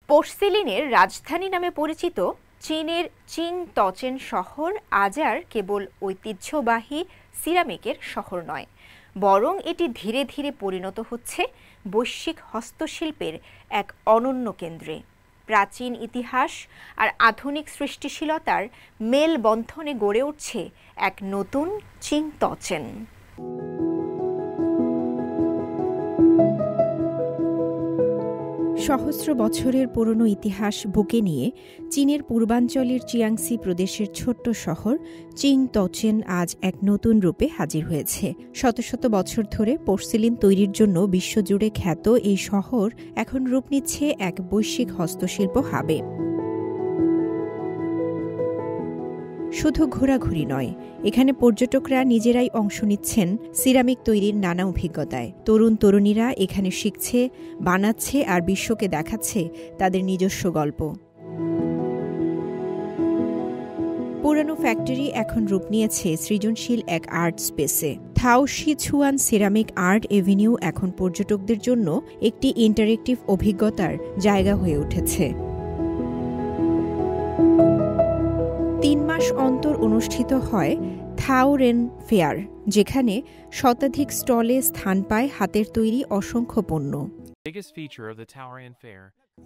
পোর্সেলিনের রাজধানী নামে পরিচিত চীনের চিংতচেন শহর আজ আর কেবল ঐতিহ্যবাহী সিরামিকের শহর নয়, বরং এটি ধীরে ধীরে পরিণত হচ্ছে বৈশ্বিক হস্তশিল্পের এক অনন্য কেন্দ্রে। প্রাচীন ইতিহাস আর আধুনিক সৃষ্টিশীলতার মেলবন্ধনে গড়ে উঠছে এক নতুন চিংতচেন। সহস্র বছরের পুরনো ইতিহাস বুকে নিয়ে চীনের পূর্বাঞ্চলের চিয়াংসি প্রদেশের ছোট্ট শহর চিংতচেন আজ এক নতুন রূপে হাজির হয়েছে। শত শত বছর ধরে পোর্সেলিন তৈরির জন্য বিশ্বজুড়ে খ্যাত এই শহর এখন রূপ নিচ্ছে এক বৈশ্বিক হস্তশিল্প হাবে। শুধু ঘোরাঘুরি নয়, এখানে পর্যটকরা নিজেরাই অংশ নিচ্ছেন সিরামিক তৈরির নানা অভিজ্ঞতায়। তরুণ তরুণীরা এখানে শিখছে, বানাচ্ছে আর বিশ্বকে দেখাচ্ছে তাদের নিজস্ব গল্প। পুরানো ফ্যাক্টরি এখন রূপ নিয়েছে সৃজনশীল এক আর্ট স্পেসে। থাও শিছুয়ান সিরামিক আর্ট এভিনিউ এখন পর্যটকদের জন্য একটি ইন্টারেক্টিভ অভিজ্ঞতার জায়গা হয়ে উঠেছে। 3 মাস অন্তর অনুষ্ঠিত হয় থাও রেন ফেয়ার, যেখানে শতাধিক স্টলে স্থান পায় হাতের তৈরি অসংখ্য পণ্য।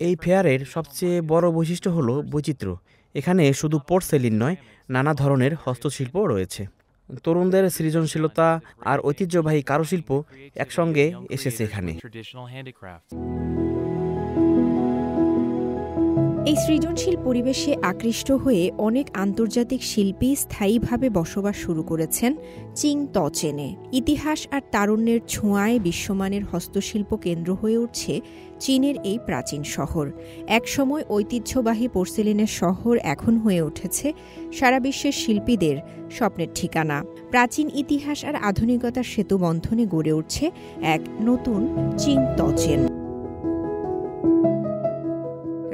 এই ফেয়ারের সবচেয়ে বড় বৈশিষ্ট্য হল বৈচিত্র্য। এখানে শুধু পোর্সেলিন নয়, নানা ধরনের হস্তশিল্প রয়েছে। তরুণদের সৃজনশীলতা আর ঐতিহ্যবাহী কারুশিল্প একসঙ্গে এসেছে এখানে। এই সৃজনশীল পরিবেশে আকৃষ্ট হয়ে অনেক আন্তর্জাতিক শিল্পী স্থায়ীভাবে বসবাস শুরু করেছেন চিংতচেনে। ইতিহাস আর তারুণ্যের ছোঁয়ায় বিশ্বমানের হস্তশিল্প কেন্দ্র হয়ে উঠছে চীনের এই প্রাচীন শহর। একসময় ঐতিহ্যবাহী পোর্সেলিনের শহর এখন হয়ে উঠেছে সারা বিশ্বের শিল্পীদের স্বপ্নের ঠিকানা। প্রাচীন ইতিহাস আর আধুনিকতার সেতুবন্ধনে গড়ে উঠছে এক নতুন চিংতচেন।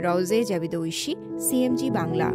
রওজে জাবিদ ঐশী, সিএমজি বাংলা।